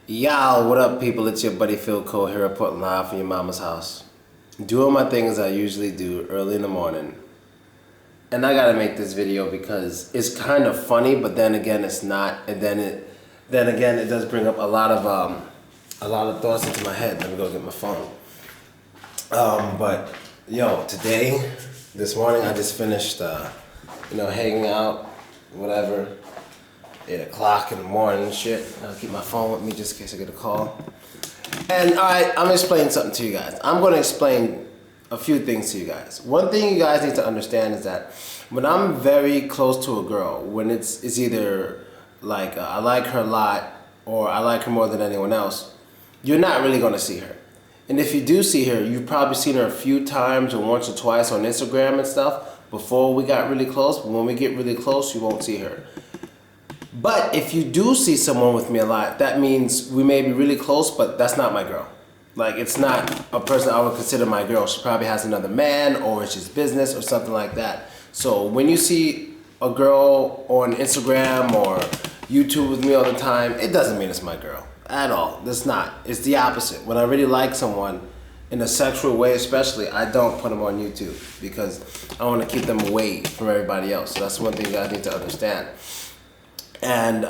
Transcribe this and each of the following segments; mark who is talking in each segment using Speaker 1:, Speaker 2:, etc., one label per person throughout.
Speaker 1: Yo, what up, people? It's your buddy Philko here reporting live from your mama's house. Doing my thing as I usually do early in the morning. And I gotta make this video because it's kind of funny, but then again it's not. And then again it does bring up a lot of thoughts into my head. Let me go get my phone. But yo, this morning I just finished hanging out, whatever. 8 o'clock in the morning and shit. I'll keep my phone with me just in case I get a call. And alright, I'm explaining something to you guys. I'm going to explain a few things to you guys. One thing you guys need to understand is that when I'm very close to a girl, when it's either like I like her a lot or I like her more than anyone else, you're not really going to see her. And if you do see her, you've probably seen her a few times or once or twice on Instagram and stuff before we got really close. But when we get really close, you won't see her. But if you do see someone with me a lot, that means we may be really close, but that's not my girl. Like, it's not a person I would consider my girl. She probably has another man, or it's just business or something like that. So when you see a girl on Instagram or YouTube with me all the time, it doesn't mean it's my girl at all. It's not. It's the opposite. When I really like someone, in a sexual way especially, I don't put them on YouTube because I want to keep them away from everybody else. So that's one thing you guys need to understand. And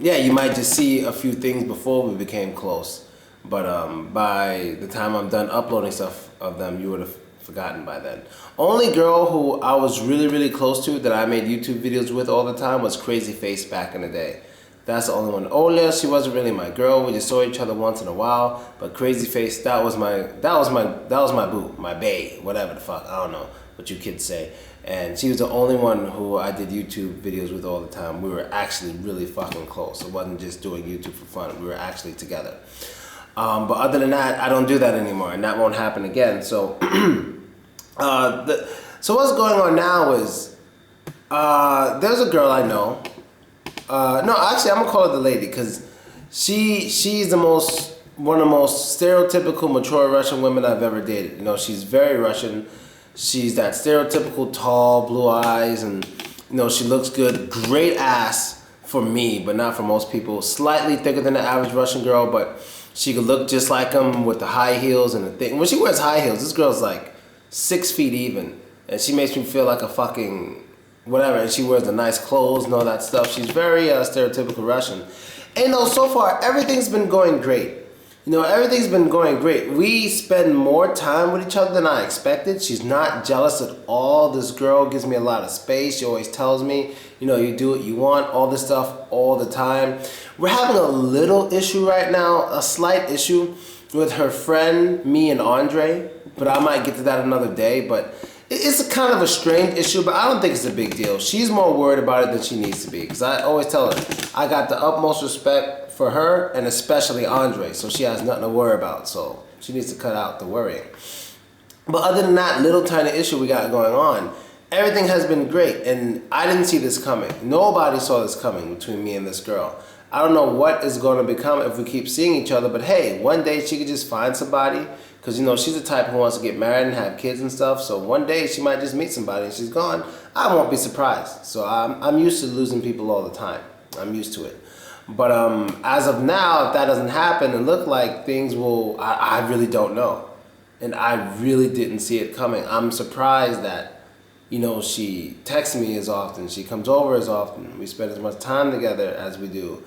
Speaker 1: yeah, you might just see a few things before we became close. But by the time I'm done uploading stuff of them, you would have forgotten by then. Only girl who I was really, really close to that I made YouTube videos with all the time was Crazy Face back in the day. That's the only one. Olia, she wasn't really my girl. We just saw each other once in a while. But Crazy Face, that was my boo, my bae, whatever the fuck. I don't know what you kids say. And she was the only one who I did YouTube videos with all the time. We were actually really fucking close. It wasn't just doing YouTube for fun. We were actually together. But other than that, I don't do that anymore, and that won't happen again. So, so what's going on now is there's a girl I know. No, actually, I'm gonna call her the lady because she's one of the most stereotypical mature Russian women I've ever dated. You know, she's very Russian. She's that stereotypical tall, blue eyes, and you know, she looks good. Great ass for me, but not for most people. Slightly thicker than the average Russian girl, but she could look just like them with the high heels and the thing. When she wears high heels, this girl's like 6 feet even, and she makes me feel like a fucking whatever. And she wears the nice clothes and all that stuff. She's very stereotypical Russian. And you know, so far everything's been going great. You know, everything's been going great. We spend more time with each other than I expected. She's not jealous at all. This girl gives me a lot of space. She always tells me, you know, you do what you want, all this stuff all the time. We're having a little issue right now, a slight issue with her friend, me and Andre, but I might get to that another day. But it's a kind of a strange issue, but I don't think it's a big deal. She's more worried about it than she needs to be, because I always tell her, I got the utmost respect for her, and especially Andre, so she has nothing to worry about, so she needs to cut out the worrying. But other than that little tiny issue we got going on, everything has been great, and I didn't see this coming. Nobody saw this coming between me and this girl. I don't know what is going to become if we keep seeing each other, but hey, one day she could just find somebody, because you know, she's the type who wants to get married and have kids and stuff, so one day she might just meet somebody and she's gone. I won't be surprised. So I'm used to losing people all the time. I'm used to it. But as of now, if that doesn't happen and look like things will, I really don't know. And I really didn't see it coming. I'm surprised that, you know, she texts me as often, she comes over as often, we spend as much time together as we do.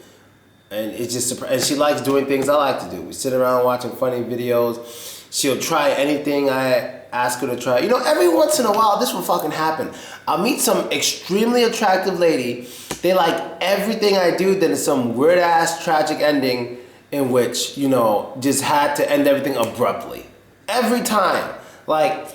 Speaker 1: And it's just, and she likes doing things I like to do. We sit around watching funny videos. She'll try anything I ask her to try. You know, every once in a while, this will fucking happen. I'll meet some extremely attractive lady. They like everything I do, then it's some weird ass tragic ending in which, you know, just had to end everything abruptly. Every time. Like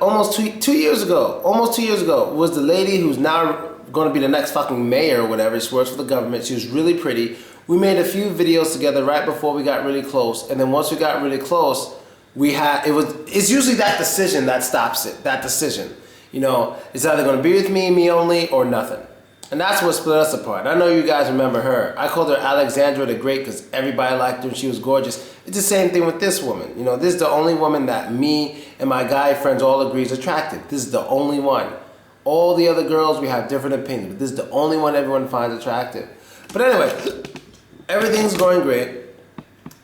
Speaker 1: almost two years ago was the lady who's now going to be the next fucking mayor or whatever. She works for the government. She was really pretty. We made a few videos together right before we got really close, and then once we got really close, it's usually that decision that stops it. That decision, you know, it's either going to be with me only, or nothing. And that's what split us apart. I know you guys remember her. I called her Alexandra the Great because everybody liked her and she was gorgeous. It's the same thing with this woman. You know, this is the only woman that me and my guy friends all agree is attractive. This is the only one. All the other girls, we have different opinions, but this is the only one everyone finds attractive. But anyway, everything's going great.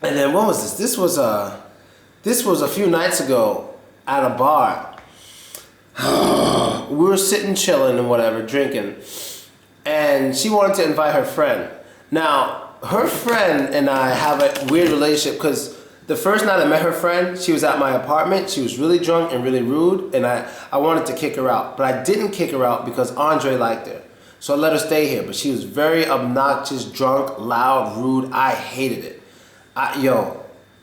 Speaker 1: And then what was this? This was a few nights ago at a bar. We were sitting chilling and whatever, drinking. And she wanted to invite her friend. Now, her friend and I have a weird relationship because the first night I met her friend, she was at my apartment. She was really drunk and really rude, and I wanted to kick her out. But I didn't kick her out because Andre liked her. So I let her stay here. But she was very obnoxious, drunk, loud, rude. I hated it.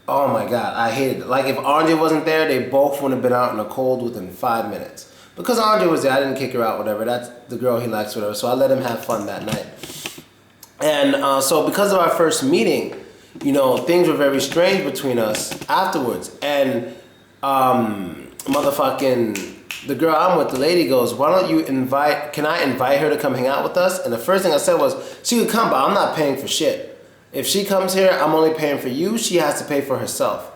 Speaker 1: Oh my God, I hated it. Like if Andre wasn't there, they both would have been out in the cold within 5 minutes. Because Andre was there, I didn't kick her out, whatever. That's the girl he likes, whatever. So I let him have fun that night. And so because of our first meeting, things were very strange between us afterwards. And the girl I'm with, the lady goes, can I invite her to come hang out with us? And the first thing I said was, she could come, but I'm not paying for shit. If she comes here, I'm only paying for you. She has to pay for herself.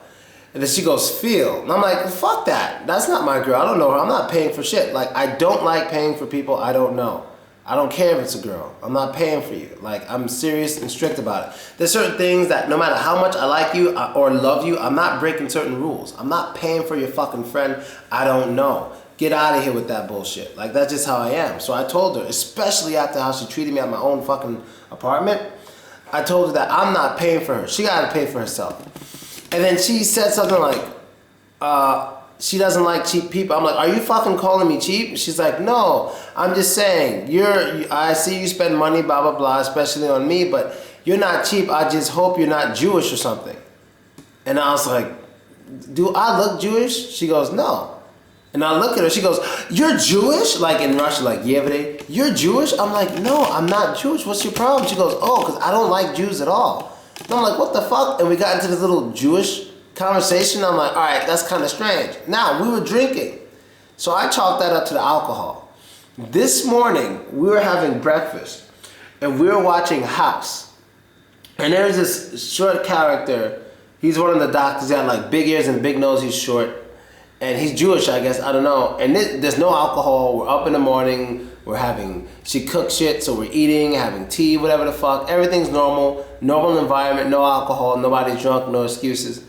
Speaker 1: And then she goes, Phil. And I'm like, fuck that. That's not my girl. I don't know her. I'm not paying for shit. Like, I don't like paying for people I don't know. I don't care if it's a girl. I'm not paying for you. Like, I'm serious and strict about it. There's certain things that no matter how much I like you or love you, I'm not breaking certain rules. I'm not paying for your fucking friend I don't know. Get out of here with that bullshit. Like, that's just how I am. So I told her, especially after how she treated me at my own fucking apartment, I told her that I'm not paying for her. She gotta pay for herself. And then she said something like, she doesn't like cheap people. I'm like, are you fucking calling me cheap? She's like, no, I'm just saying, I see you spend money, blah, blah, blah, especially on me, but you're not cheap. I just hope you're not Jewish or something. And I was like, do I look Jewish? She goes, no. And I look at her, she goes, you're Jewish? Like in Russian, like, Yevday, you're Jewish? I'm like, no, I'm not Jewish. What's your problem? She goes, oh, because I don't like Jews at all. And I'm like, what the fuck? And we got into this little Jewish conversation. I'm like, all right, that's kind of strange. Now, we were drinking. So I chalked that up to the alcohol. This morning, we were having breakfast, and we were watching House. And there's this short character. He's one of the doctors. He had like big ears and big nose. He's short. And he's Jewish, I guess. I don't know. And there's no alcohol. We're up in the morning. She cooks shit, so we're eating, having tea, whatever the fuck. Everything's normal. Normal environment, no alcohol, nobody's drunk, no excuses.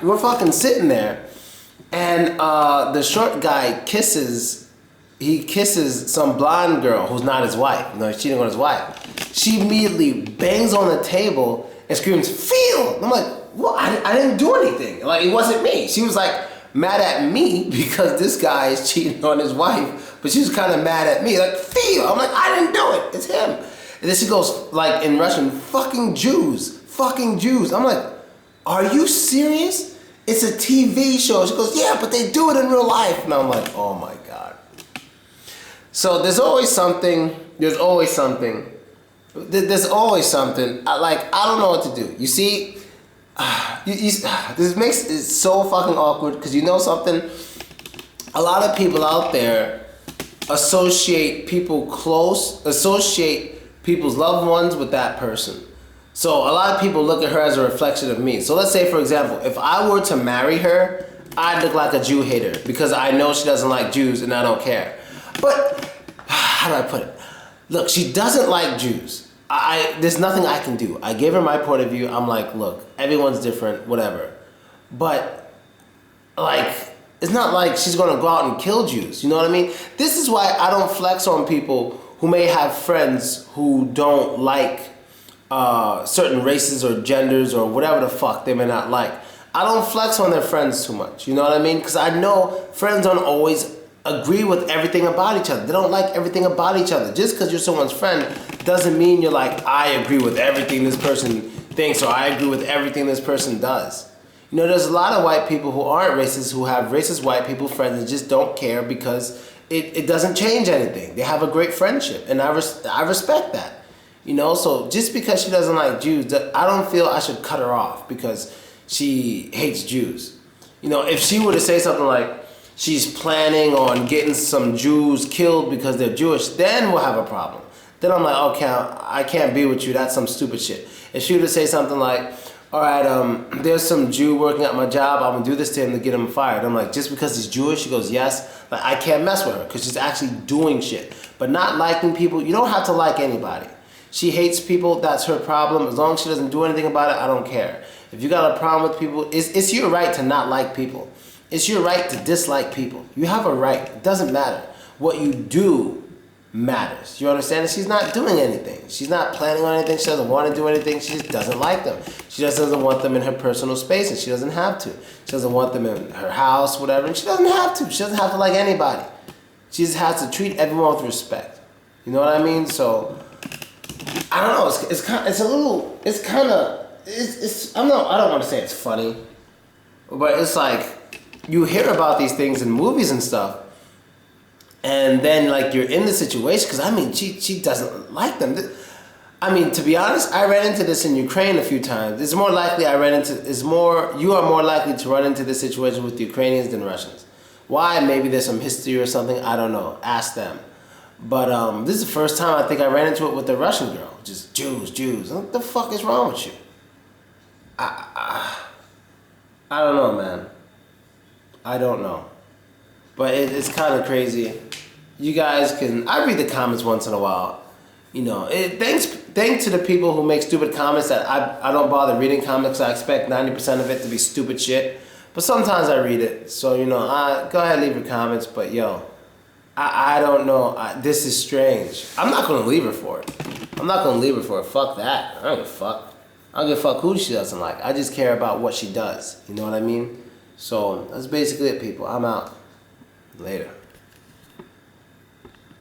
Speaker 1: We're fucking sitting there. And the short guy kisses some blonde girl who's not his wife. He's cheating on his wife. She immediately bangs on the table and screams, Phil! And I'm like, well, I didn't do anything. Like, it wasn't me. She was like mad at me because this guy is cheating on his wife, but she was kind of mad at me. Like, Phil! I'm like, I didn't do it. It's him. And then she goes, like, in Russian, fucking Jews. Fucking Jews. I'm like, are you serious? It's a TV show. She goes, yeah, but they do it in real life. And I'm like, oh my God. So there's always something. I don't know what to do. You see, this makes it so fucking awkward because you know something? A lot of people out there associate people's loved ones with that person. So a lot of people look at her as a reflection of me. So let's say, for example, if I were to marry her, I'd look like a Jew hater because I know she doesn't like Jews and I don't care. But, how do I put it? Look, she doesn't like Jews. There's nothing I can do. I gave her my point of view. I'm like, look, everyone's different, whatever. But, like, it's not like she's going to go out and kill Jews. You know what I mean? This is why I don't flex on people who may have friends who don't like certain races or genders or whatever the fuck they may not like. I don't flex on their friends too much. You know what I mean? Because I know friends don't always agree with everything about each other. They don't like everything about each other. Just because you're someone's friend doesn't mean you're like, I agree with everything this person thinks or I agree with everything this person does. You know, there's a lot of white people who aren't racist who have racist white people friends and just don't care because it doesn't change anything. They have a great friendship and I respect that. You know, so just because she doesn't like Jews, I don't feel I should cut her off because she hates Jews. You know, if she were to say something like, she's planning on getting some Jews killed because they're Jewish, then we'll have a problem. Then I'm like, okay, I can't be with you. That's some stupid shit. If she were to say something like, all right, there's some Jew working at my job. I'm going to do this to him to get him fired. I'm like, just because he's Jewish? She goes, yes. Like, I can't mess with her because she's actually doing shit. But not liking people, you don't have to like anybody. She hates people, that's her problem. As long as she doesn't do anything about it, I don't care. If you got a problem with people, it's your right to not like people. It's your right to dislike people. You have a right. It doesn't matter. What you do matters. You understand? She's not doing anything. She's not planning on anything. She doesn't want to do anything. She just doesn't like them. She just doesn't want them in her personal space, and she doesn't have to. She doesn't want them in her house, whatever, and she doesn't have to. She doesn't have to like anybody. She just has to treat everyone with respect. You know what I mean? So, I don't know. I don't want to say it's funny, but it's like, you hear about these things in movies and stuff, and then like you're in the situation, because I mean she doesn't like them. I mean, to be honest, I ran into this in Ukraine a few times. You are more likely to run into this situation with Ukrainians than Russians. Why? Maybe there's some history or something, I don't know. Ask them. But this is the first time I think I ran into it with a Russian girl. Just Jews. What the fuck is wrong with you? I don't know, man. I don't know. But it's kind of crazy. You guys can... I read the comments once in a while. You know, thanks to the people who make stupid comments that I don't bother reading comments. I expect 90% of it to be stupid shit. But sometimes I read it. So, you know, go ahead, leave your comments. But, yo, I don't know. This is strange. I'm not going to leave her for it. Fuck that. I don't give a fuck. I don't give a fuck who she doesn't like. I just care about what she does. You know what I mean? So, that's basically it, people. I'm out. Later.